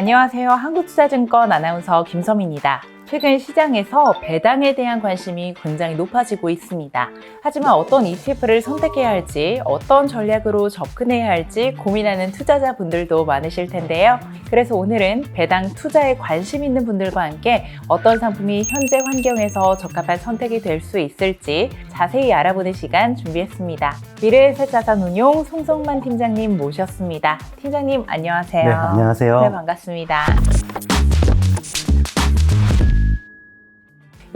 안녕하세요. 한국투자증권 아나운서 김섬입니다. 최근 시장에서 배당에 대한 관심이 굉장히 높아지고 있습니다. 하지만 어떤 ETF를 선택해야 할지, 어떤 전략으로 접근해야 할지 고민하는 투자자분들도 많으실 텐데요. 그래서 오늘은 배당 투자에 관심 있는 분들과 함께 어떤 상품이 현재 환경에서 적합한 선택이 될 수 있을지 자세히 알아보는 시간 준비했습니다. 미래에셋자산운용 송성만 팀장님 모셨습니다. 팀장님 안녕하세요. 네, 안녕하세요. 네, 반갑습니다.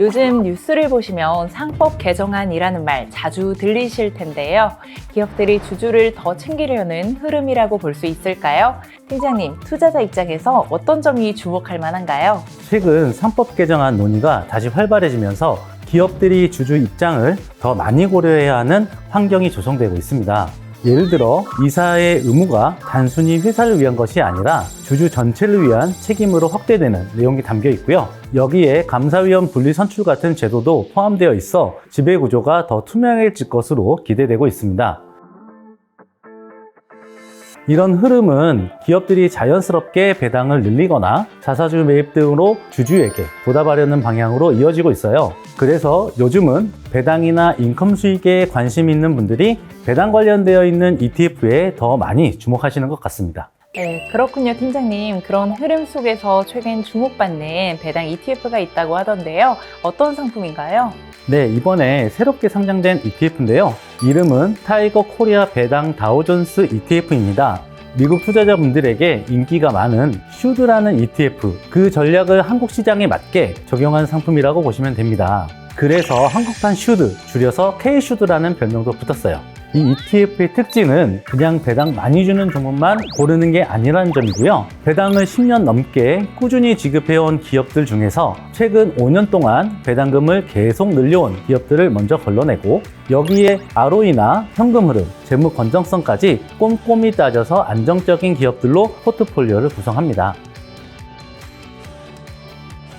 요즘 뉴스를 보시면 상법 개정안이라는 말 자주 들리실 텐데요. 기업들이 주주를 더 챙기려는 흐름이라고 볼 수 있을까요? 팀장님, 투자자 입장에서 어떤 점이 주목할 만한가요? 최근 상법 개정안 논의가 다시 활발해지면서 기업들이 주주 입장을 더 많이 고려해야 하는 환경이 조성되고 있습니다. 예를 들어 이사의 의무가 단순히 회사를 위한 것이 아니라 주주 전체를 위한 책임으로 확대되는 내용이 담겨 있고요. 여기에 감사위원 분리 선출 같은 제도도 포함되어 있어 지배구조가 더 투명해질 것으로 기대되고 있습니다. 이런 흐름은 기업들이 자연스럽게 배당을 늘리거나 자사주 매입 등으로 주주에게 보답하려는 방향으로 이어지고 있어요. 그래서 요즘은 배당이나 인컴 수익에 관심 있는 분들이 배당 관련되어 있는 ETF에 더 많이 주목하시는 것 같습니다. 네, 그렇군요, 팀장님. 그런 흐름 속에서 최근 주목받는 배당 ETF가 있다고 하던데요. 어떤 상품인가요? 네, 이번에 새롭게 상장된 ETF인데요. 이름은 타이거 코리아 배당 다우존스 ETF입니다. 미국 투자자분들에게 인기가 많은 슈드라는 ETF, 그 전략을 한국 시장에 맞게 적용한 상품이라고 보시면 됩니다. 그래서 한국판 슈드, 줄여서 K슈드라는 별명도 붙었어요. 이 ETF의 특징은 그냥 배당 많이 주는 종목만 고르는 게 아니라는 점이고요. 배당을 10년 넘게 꾸준히 지급해온 기업들 중에서 최근 5년 동안 배당금을 계속 늘려온 기업들을 먼저 걸러내고 여기에 ROE나 현금 흐름, 재무 건전성까지 꼼꼼히 따져서 안정적인 기업들로 포트폴리오를 구성합니다.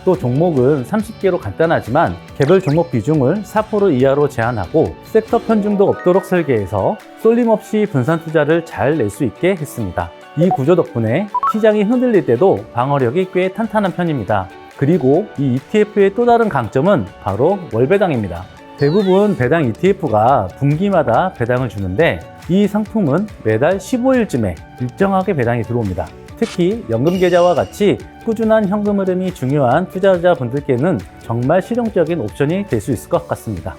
또 종목은 30개로 간단하지만 개별 종목 비중을 4% 이하로 제한하고 섹터 편중도 없도록 설계해서 쏠림 없이 분산 투자를 잘 낼 수 있게 했습니다. 이 구조 덕분에 시장이 흔들릴 때도 방어력이 꽤 탄탄한 편입니다. 그리고 이 ETF의 또 다른 강점은 바로 월배당입니다. 대부분 배당 ETF가 분기마다 배당을 주는데 이 상품은 매달 15일쯤에 일정하게 배당이 들어옵니다. 특히 연금계좌와 같이 꾸준한 현금 흐름이 중요한 투자자분들께는 정말 실용적인 옵션이 될 수 있을 것 같습니다.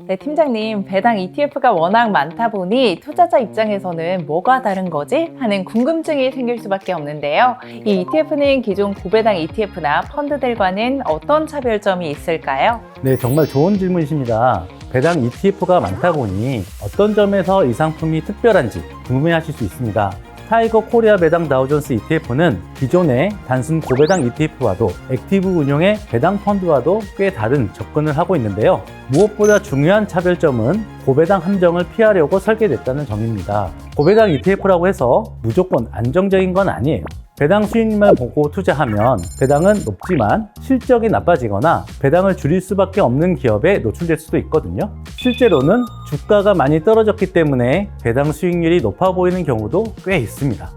네, 팀장님, 배당 ETF가 워낙 많다 보니 투자자 입장에서는 뭐가 다른 거지? 하는 궁금증이 생길 수밖에 없는데요. 이 ETF는 기존 고배당 ETF나 펀드들과는 어떤 차별점이 있을까요? 네, 정말 좋은 질문이십니다. 배당 ETF가 많다 보니 어떤 점에서 이 상품이 특별한지 궁금해하실 수 있습니다. 타이거 코리아 배당 다우존스 ETF는 기존의 단순 고배당 ETF와도 액티브 운용의 배당 펀드와도 꽤 다른 접근을 하고 있는데요. 무엇보다 중요한 차별점은 고배당 함정을 피하려고 설계됐다는 점입니다. 고배당 ETF라고 해서 무조건 안정적인 건 아니에요. 배당 수익률만 보고 투자하면 배당은 높지만 실적이 나빠지거나 배당을 줄일 수밖에 없는 기업에 노출될 수도 있거든요. 실제로는 주가가 많이 떨어졌기 때문에 배당 수익률이 높아 보이는 경우도 꽤 있습니다.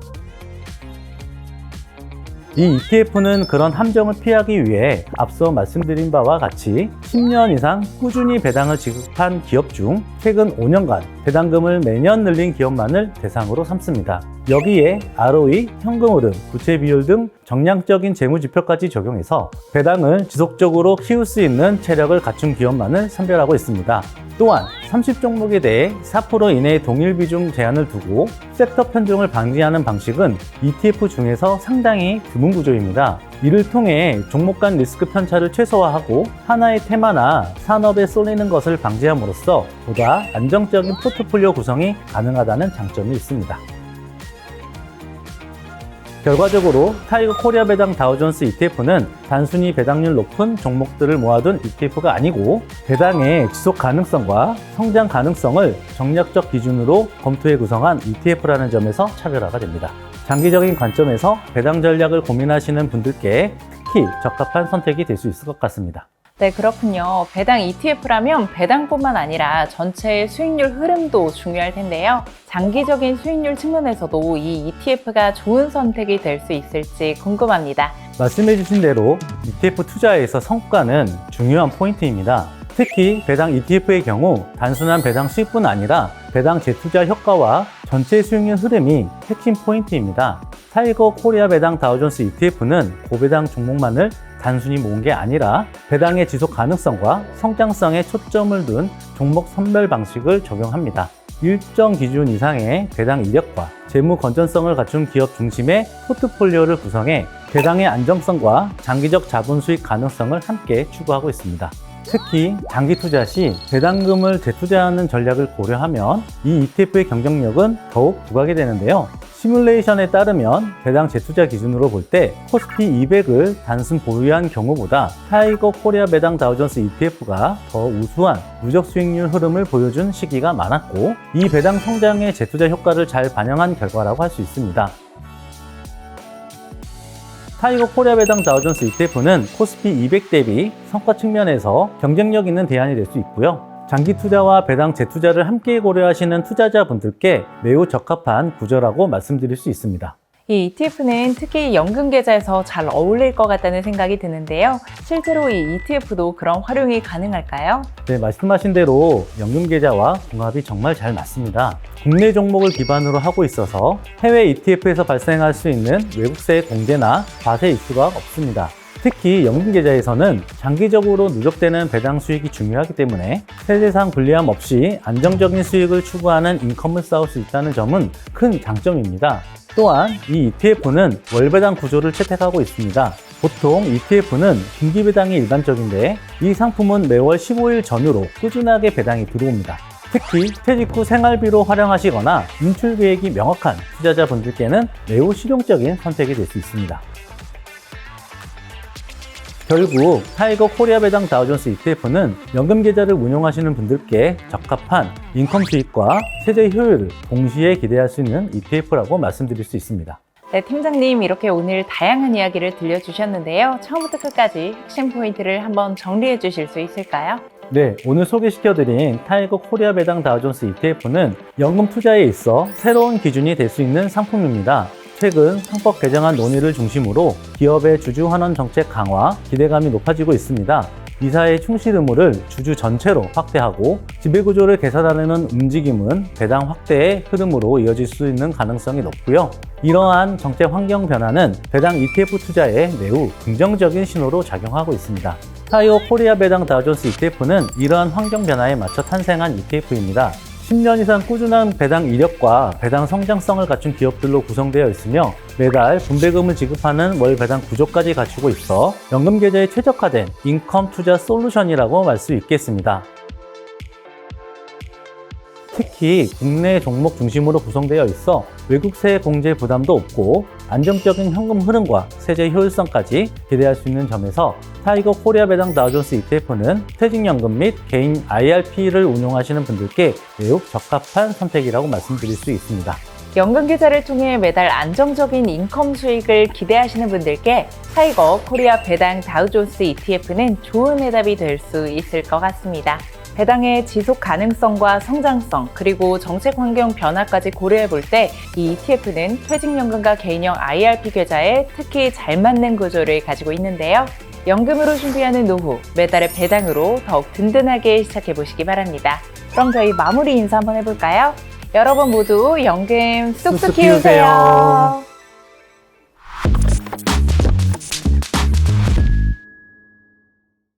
이 ETF는 그런 함정을 피하기 위해 앞서 말씀드린 바와 같이 10년 이상 꾸준히 배당을 지급한 기업 중 최근 5년간 배당금을 매년 늘린 기업만을 대상으로 삼습니다. 여기에 ROE, 현금 흐름, 부채 비율 등 정량적인 재무 지표까지 적용해서 배당을 지속적으로 키울 수 있는 체력을 갖춘 기업만을 선별하고 있습니다. 또한 30종목에 대해 4% 이내의 동일 비중 제한을 두고 섹터 편중을 방지하는 방식은 ETF 중에서 상당히 드문 구조입니다. 이를 통해 종목 간 리스크 편차를 최소화하고 하나의 테마나 산업에 쏠리는 것을 방지함으로써 보다 안정적인 포트폴리오 구성이 가능하다는 장점이 있습니다. 결과적으로 타이거 코리아 배당 다우존스 ETF는 단순히 배당률 높은 종목들을 모아둔 ETF가 아니고 배당의 지속 가능성과 성장 가능성을 정략적 기준으로 검토해 구성한 ETF라는 점에서 차별화가 됩니다. 장기적인 관점에서 배당 전략을 고민하시는 분들께 특히 적합한 선택이 될 수 있을 것 같습니다. 네, 그렇군요. 배당 ETF라면 배당뿐만 아니라 전체 수익률 흐름도 중요할 텐데요. 장기적인 수익률 측면에서도 이 ETF가 좋은 선택이 될 수 있을지 궁금합니다. 말씀해주신 대로 ETF 투자에서 성과는 중요한 포인트입니다. 특히 배당 ETF의 경우 단순한 배당 수익뿐 아니라 배당 재투자 효과와 전체 수익률 흐름이 핵심 포인트입니다. 타이거 코리아 배당 다우존스 ETF는 고배당 종목만을 단순히 모은 게 아니라 배당의 지속 가능성과 성장성에 초점을 둔 종목 선별 방식을 적용합니다. 일정 기준 이상의 배당 이력과 재무 건전성을 갖춘 기업 중심의 포트폴리오를 구성해 배당의 안정성과 장기적 자본 수익 가능성을 함께 추구하고 있습니다. 특히 장기 투자 시 배당금을 재투자하는 전략을 고려하면 이 ETF의 경쟁력은 더욱 부각이 되는데요. 시뮬레이션에 따르면 배당 재투자 기준으로 볼 때 코스피 200을 단순 보유한 경우보다 타이거 코리아 배당 다우존스 ETF가 더 우수한 누적 수익률 흐름을 보여준 시기가 많았고, 이 배당 성장의 재투자 효과를 잘 반영한 결과라고 할 수 있습니다. 타이거 코리아 배당 다우존스 ETF는 코스피 200 대비 성과 측면에서 경쟁력 있는 대안이 될 수 있고요. 장기 투자와 배당 재투자를 함께 고려하시는 투자자분들께 매우 적합한 구조라고 말씀드릴 수 있습니다. 이 ETF는 특히 연금 계좌에서 잘 어울릴 것 같다는 생각이 드는데요. 실제로 이 ETF도 그런 활용이 가능할까요? 네, 말씀하신 대로 연금 계좌와 궁합이 정말 잘 맞습니다. 국내 종목을 기반으로 하고 있어서 해외 ETF에서 발생할 수 있는 외국세 공제나 과세 이슈가 없습니다. 특히 연금 계좌에서는 장기적으로 누적되는 배당 수익이 중요하기 때문에 세제상 불리함 없이 안정적인 수익을 추구하는 인컴을 쌓을 수 있다는 점은 큰 장점입니다. 또한 이 ETF는 월배당 구조를 채택하고 있습니다. 보통 ETF는 분기 배당이 일반적인데 이 상품은 매월 15일 전후로 꾸준하게 배당이 들어옵니다. 특히 퇴직 후 생활비로 활용하시거나 인출 계획이 명확한 투자자분들께는 매우 실용적인 선택이 될 수 있습니다. 결국 타이거 코리아 배당 다우존스 ETF는 연금 계좌를 운용하시는 분들께 적합한 인컴 수익과 세제 효율을 동시에 기대할 수 있는 ETF라고 말씀드릴 수 있습니다. 네, 팀장님 이렇게 오늘 다양한 이야기를 들려주셨는데요. 처음부터 끝까지 핵심 포인트를 한번 정리해 주실 수 있을까요? 네, 오늘 소개시켜드린 타이거 코리아 배당 다우존스 ETF는 연금 투자에 있어 새로운 기준이 될 수 있는 상품입니다. 최근 상법 개정안 논의를 중심으로 기업의 주주 환원 정책 강화 기대감이 높아지고 있습니다. 이사의 충실 의무를 주주 전체로 확대하고 지배구조를 개선하려는 움직임은 배당 확대의 흐름으로 이어질 수 있는 가능성이 높고요. 이러한 정책 환경 변화는 배당 ETF 투자에 매우 긍정적인 신호로 작용하고 있습니다. 타이거 코리아 배당 다우존스 ETF는 이러한 환경 변화에 맞춰 탄생한 ETF입니다. 10년 이상 꾸준한 배당 이력과 배당 성장성을 갖춘 기업들로 구성되어 있으며 매달 분배금을 지급하는 월 배당 구조까지 갖추고 있어 연금 계좌에 최적화된 인컴 투자 솔루션이라고 말 수 있겠습니다. 특히 국내 종목 중심으로 구성되어 있어 외국세 공제 부담도 없고 안정적인 현금 흐름과 세제 효율성까지 기대할 수 있는 점에서 타이거 코리아 배당 다우존스 ETF는 퇴직연금 및 개인 IRP를 운용하시는 분들께 매우 적합한 선택이라고 말씀드릴 수 있습니다. 연금 계좌를 통해 매달 안정적인 인컴 수익을 기대하시는 분들께 타이거 코리아 배당 다우존스 ETF는 좋은 해답이 될 수 있을 것 같습니다. 배당의 지속 가능성과 성장성, 그리고 정책 환경 변화까지 고려해 볼 때 이 ETF는 퇴직연금과 개인형 IRP 계좌에 특히 잘 맞는 구조를 가지고 있는데요. 연금으로 준비하는 노후, 매달의 배당으로 더욱 든든하게 시작해 보시기 바랍니다. 그럼 저희 마무리 인사 한번 해볼까요? 여러분 모두 연금 쑥쑥 키우세요.